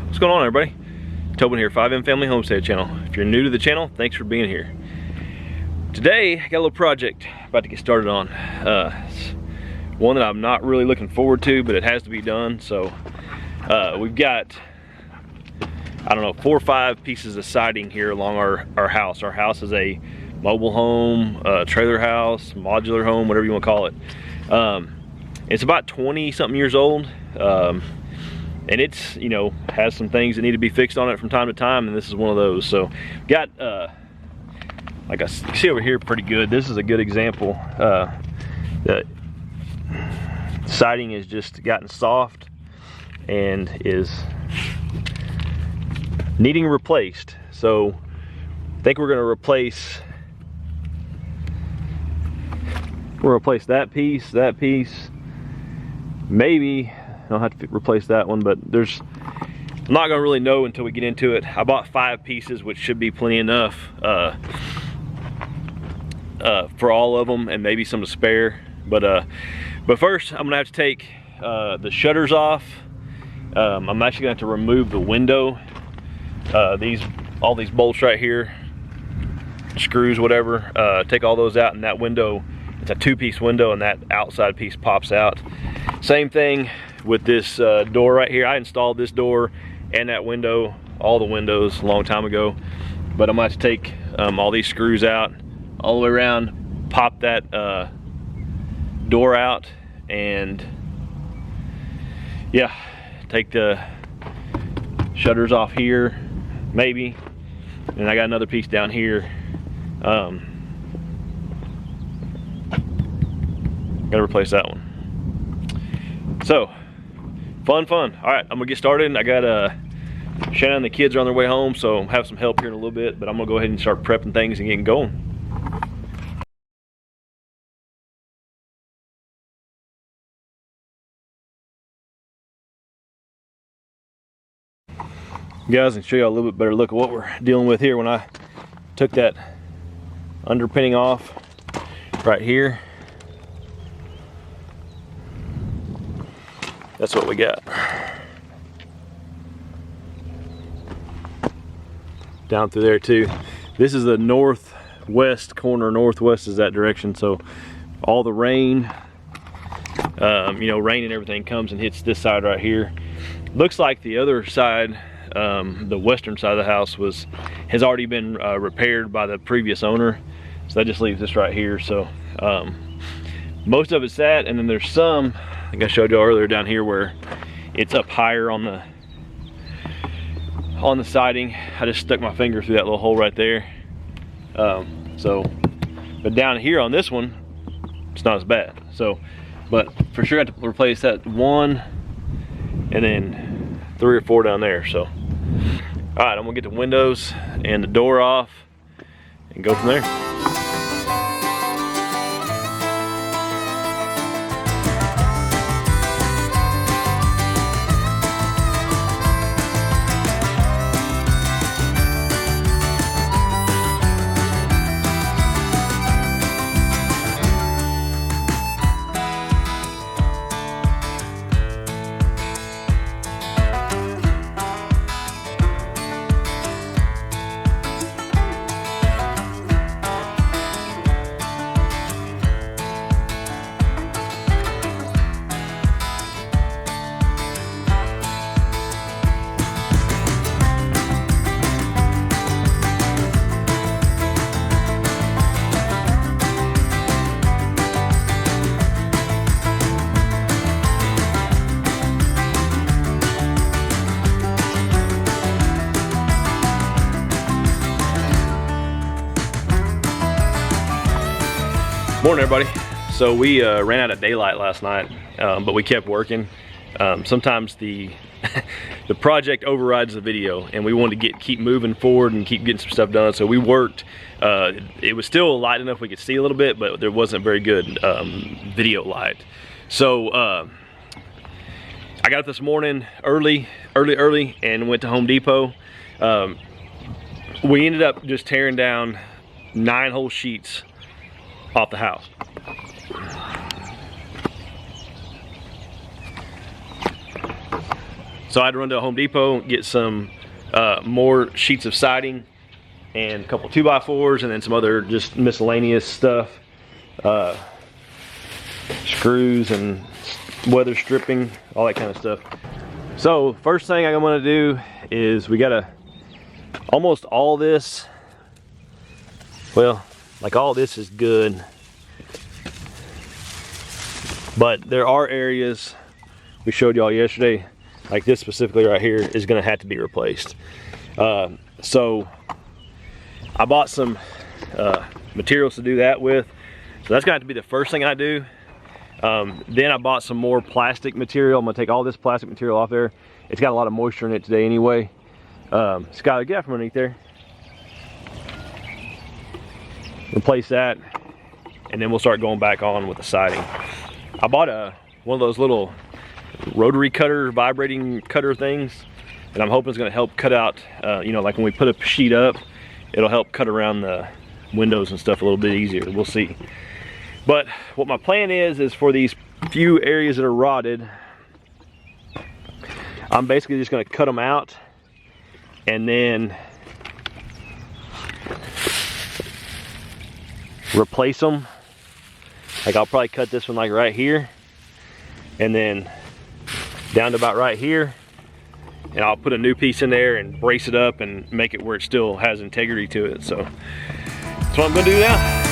What's going on, everybody? Tobin here, 5M Family Homestead Channel. If you're new to the channel, thanks for being here. Today, I got a little project about to get started on. It's one that I'm not really looking forward to, but it has to be done. So we've got, I don't know, 4 or 5 pieces of siding here along our house. Our house is a mobile home, trailer house, modular home, whatever you want to call it. It's about 20 something years old. And it's, you know, has some things that need to be fixed on it from time to time, and this is one of those. So got like I see over here pretty good. This is a good example. The siding has just gotten soft and is needing replaced. So I think we're going to replace that piece, maybe I'll have to replace that one, but I'm not gonna really know until we get into it. I bought 5 pieces, which should be plenty enough for all of them, and maybe some to spare. But first, I'm gonna have to take the shutters off. I'm actually gonna have to remove the window. All these bolts right here, screws, whatever. Take all those out, and that window, it's a 2-piece window, and that outside piece pops out. Same thing with this door right here. I installed this door and that window, all the windows, a long time ago. But I'm gonna have to take all these screws out, all the way around, pop that door out, and yeah, take the shutters off here, maybe. And I got another piece down here. Gotta replace that one. So, fun. All right, I'm gonna get started. I got Shannon and the kids are on their way home, so have some help here in a little bit, but I'm gonna go ahead and start prepping things and getting going. Guys, and show you a little bit better look at what we're dealing with here. When I took that underpinning off right here, that's what we got. Down through there too. This is the northwest corner. Northwest is that direction, so all the rain, you know, rain and everything comes and hits this side right here. Looks like the other side, the western side of the house has already been repaired by the previous owner, so that just leaves this right here. So most of it's that, and then there's some, I think I showed you earlier, down here where it's up higher on the siding. I just stuck my finger through that little hole right there. But down here on this one, it's not as bad. So, but for sure I have to replace that one, and then 3 or 4 down there. So, all right, I'm gonna get the windows and the door off and go from there. Morning, everybody. So we ran out of daylight last night, but we kept working. Sometimes the the project overrides the video, and we wanted to keep moving forward and keep getting some stuff done. So we worked. It was still light enough we could see a little bit, but there wasn't very good video light. So I got up this morning early, and went to Home Depot. We ended up just tearing down 9 whole sheets off the house. So I had to run to Home Depot, get some more sheets of siding and a couple 2x4s, and then some other just miscellaneous stuff, screws and weather stripping, all that kind of stuff. So first thing I'm gonna do is we gotta, almost all this, well, like all this is good, but there are areas we showed y'all yesterday, like this specifically right here, is gonna have to be replaced. So I bought some materials to do that with. So that's gonna have to be the first thing I do. Then I bought some more plastic material. I'm gonna take all this plastic material off there. It's got a lot of moisture in it today anyway. Skylar, get out from underneath there. Replace that, and then we'll start going back on with the siding. I bought one of those little rotary cutter, vibrating cutter things, and I'm hoping it's gonna help cut out, you know, like when we put a sheet up, it'll help cut around the windows and stuff a little bit easier. We'll see. But what my plan is for these few areas that are rotted, I'm basically just gonna cut them out and then replace them. Like I'll probably cut this one like right here, and then down to about right here, and I'll put a new piece in there and brace it up and make it where it still has integrity to it. So that's what I'm gonna do now.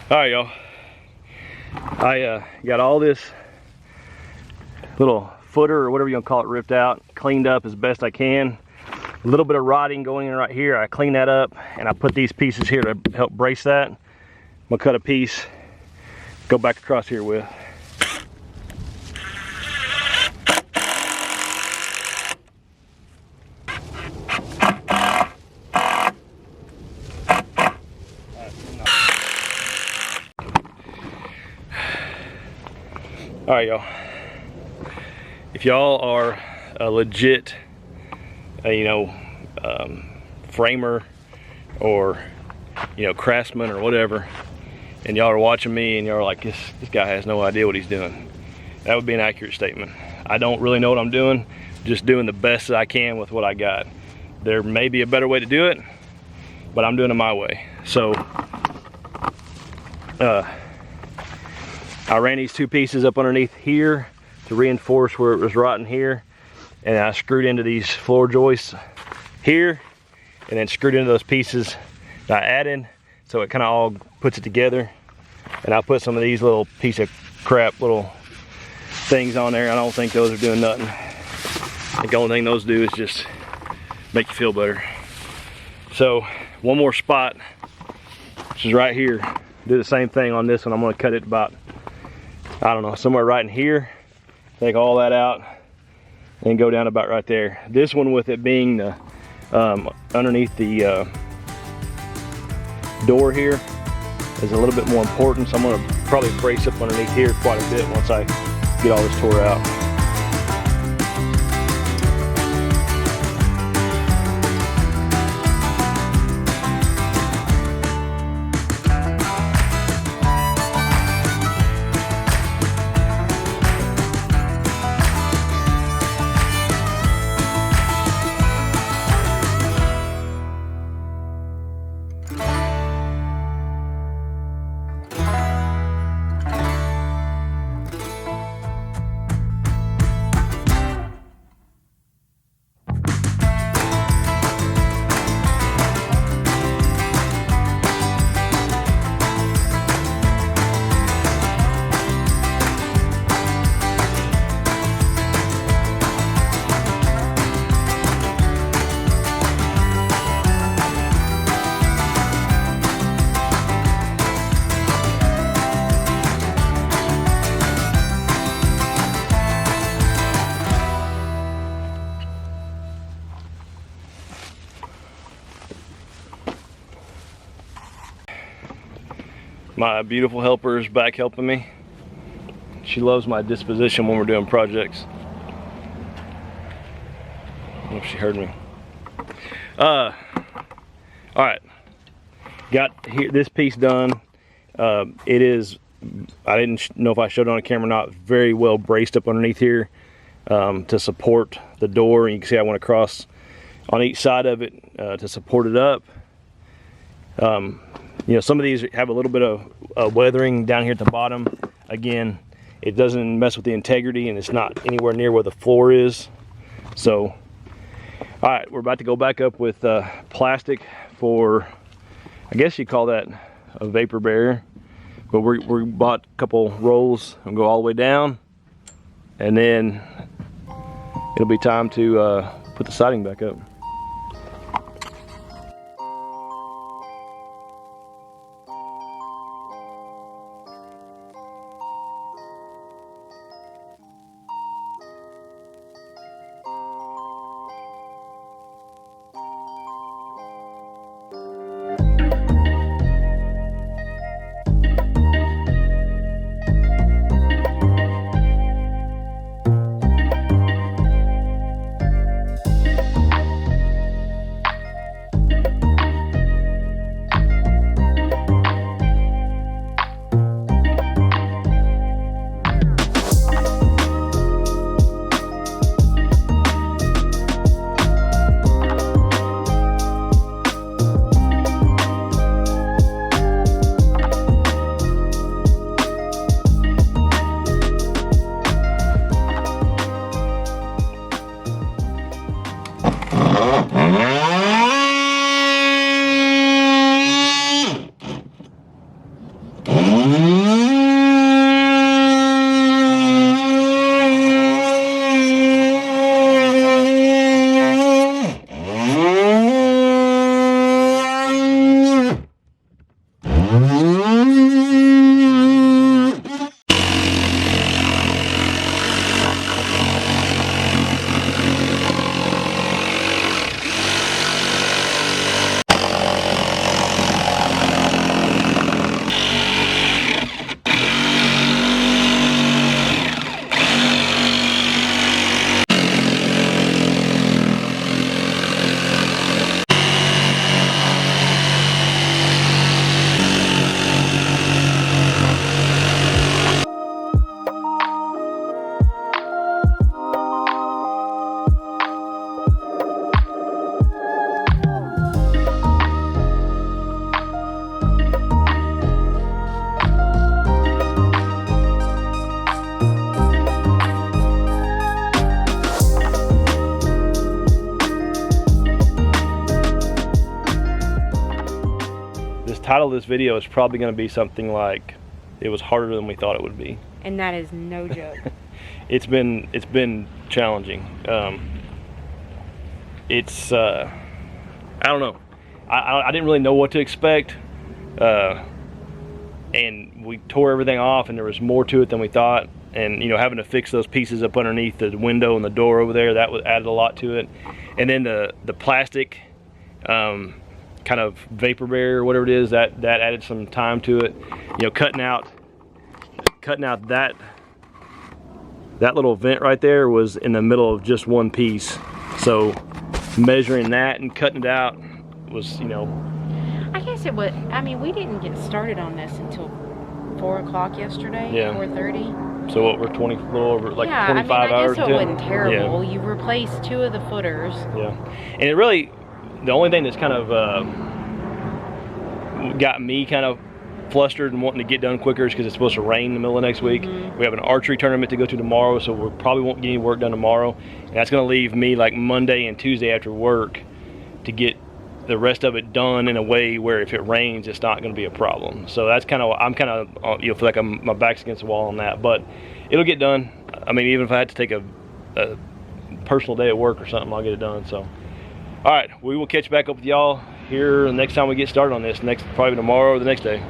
All right, y'all. I got all this little footer or whatever you want to call it ripped out, cleaned up as best I can. A little bit of rotting going in right here. I cleaned that up and I put these pieces here to help brace that. I'm gonna cut a piece, go back across here with. All right, y'all. If y'all are a legit, framer or, craftsman or whatever, and y'all are watching me and y'all are like, this guy has no idea what he's doing, that would be an accurate statement. I don't really know what I'm doing, just doing the best that I can with what I got. There may be a better way to do it, but I'm doing it my way. So, I ran these two pieces up underneath here to reinforce where it was rotten here, and I screwed into these floor joists here, and then screwed into those pieces that I added, so it kind of all puts it together. And I put some of these little piece of crap little things on there. I don't think those are doing nothing. I think the only thing those do is just make you feel better. So one more spot, which is right here. Do the same thing on this one. I'm gonna cut it about, I don't know, somewhere right in here. Take all that out and go down about right there. This one, with it being the underneath the door here, is a little bit more important, so I'm going to probably brace up underneath here quite a bit once I get all this tore out. My beautiful helper is back helping me. She loves my disposition when we're doing projects. I don't know if she heard me. All right, got here this piece done. It is, I didn't know if I showed it on the camera or not, very well braced up underneath here to support the door. And you can see I went across on each side of it to support it up. You know, some of these have a little bit of weathering down here at the bottom. Again, it doesn't mess with the integrity, and it's not anywhere near where the floor is. So, all right, we're about to go back up with plastic for, I guess you call that a vapor barrier. But we bought a couple rolls and go all the way down, and then it'll be time to put the siding back up. Title of this video is probably going to be something like, it was harder than we thought it would be. And that is no joke. It's been challenging. It's I don't know. I didn't really know what to expect, and we tore everything off, and there was more to it than we thought. And you know, having to fix those pieces up underneath the window and the door over there, that added a lot to it. And then the plastic kind kind of vapor barrier or whatever it is, that added some time to it. You know, cutting out that little vent right there was in the middle of just one piece. So measuring that and cutting it out was, you know. I guess it would, I mean, we didn't get started on this until 4 o'clock yesterday, yeah. 4:30. So what, we're 20, a little over, like yeah, 25 I mean, I hours. guess it wasn't terrible. Yeah. You replaced 2 of the footers. Yeah, and it really, the only thing that's kind of got me kind of flustered and wanting to get done quicker is because it's supposed to rain in the middle of next week. We have an archery tournament to go to tomorrow, so we probably won't get any work done tomorrow. And that's going to leave me like Monday and Tuesday after work to get the rest of it done in a way where if it rains, it's not going to be a problem. So that's kind of, I'm kind of, you know, feel like my back's against the wall on that, but it'll get done. I mean, even if I had to take a personal day at work or something, I'll get it done. So, all right, we will catch back up with y'all here the next time we get started on this, probably tomorrow or the next day.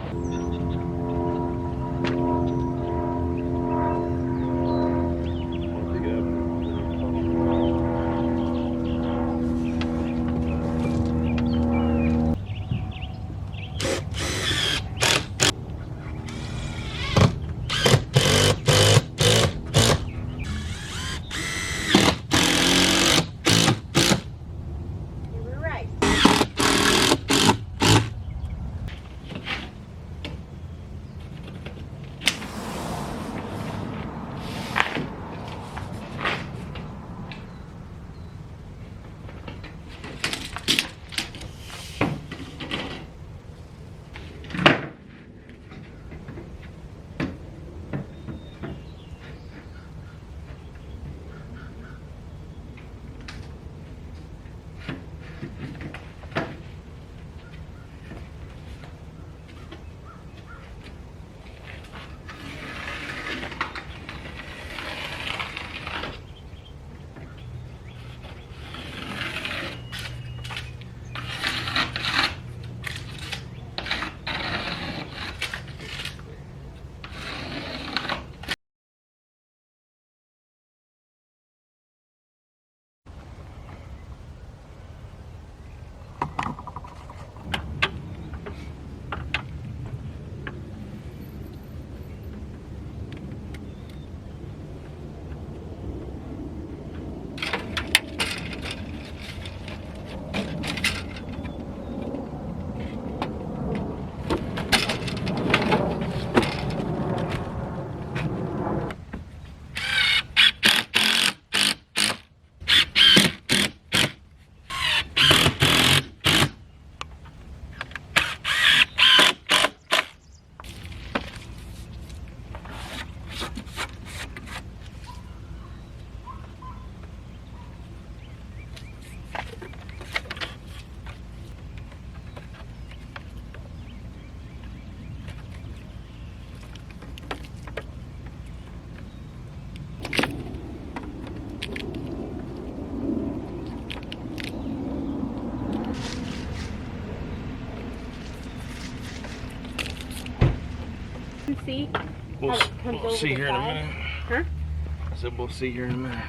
See? We'll see here in a minute. Huh? I said we'll see here in a minute.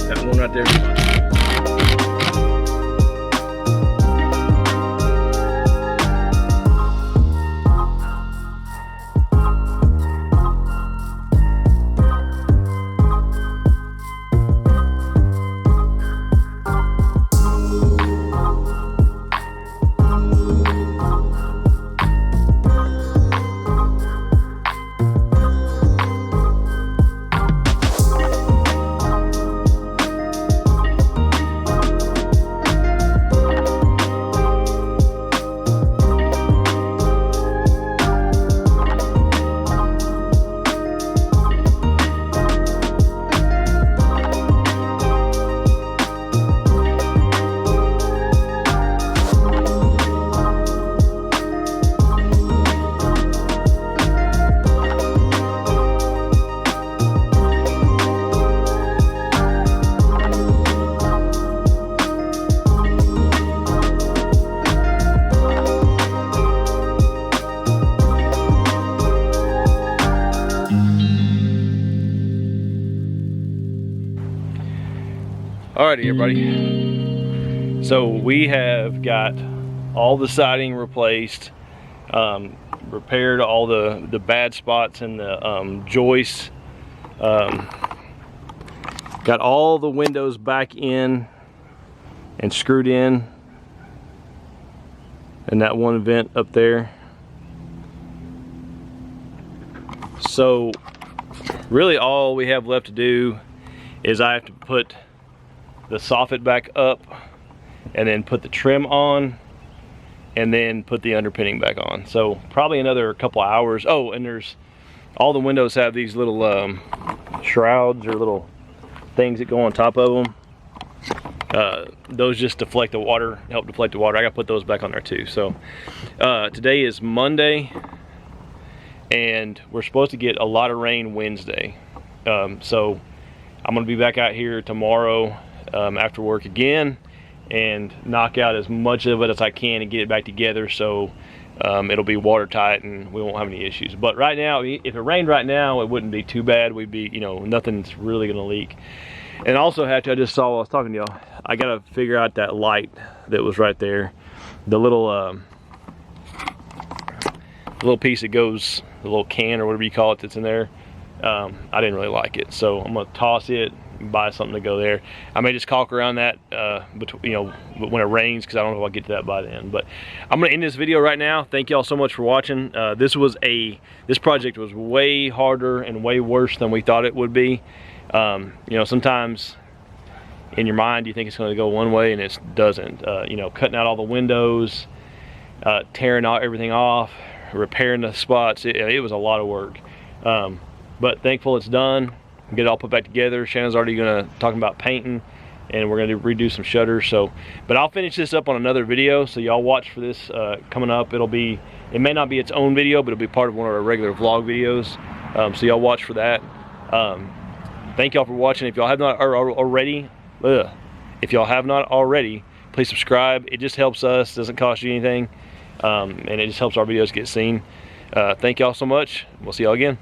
That one right there. Alrighty, everybody. So we have got all the siding replaced, repaired all the bad spots in the joists, got all the windows back in and screwed in that one vent up there. So really all we have left to do is I have to put the soffit back up and then put the trim on and then put the underpinning back on. So probably another couple hours. Oh, and there's all the windows have these little shrouds or little things that go on top of them. Those just deflect the water, help deflect the water. I gotta put those back on there too. So today is Monday and we're supposed to get a lot of rain Wednesday. So I'm gonna be back out here tomorrow after work again and knock out as much of it as I can and get it back together so it'll be watertight and we won't have any issues. But right now, if it rained right now, it wouldn't be too bad. We'd be, you know, nothing's really gonna leak. And also I just saw while I was talking to y'all, I gotta figure out that light that was right there. The little piece that goes, the little can or whatever you call it that's in there. I didn't really like it. So I'm gonna toss it and buy something to go there. I may just caulk around that, you know, when it rains, because I don't know if I'll get to that by then. But I'm gonna end this video right now. Thank y'all so much for watching. This project was way harder and way worse than we thought it would be. You know, sometimes in your mind you think it's going to go one way and it doesn't. You know, cutting out all the windows, tearing everything off, repairing the spots, it was a lot of work. But thankful it's done. Get it all put back together. Shannon's already going to talk about painting and we're going to redo some shutters. So, but I'll finish this up on another video, so y'all watch for this coming up. It may not be its own video, but it'll be part of one of our regular vlog videos. So y'all watch for that. Thank y'all for watching. If y'all have not already, please subscribe. It just helps us, doesn't cost you anything, and it just helps our videos get seen. Thank y'all so much. We'll see y'all again.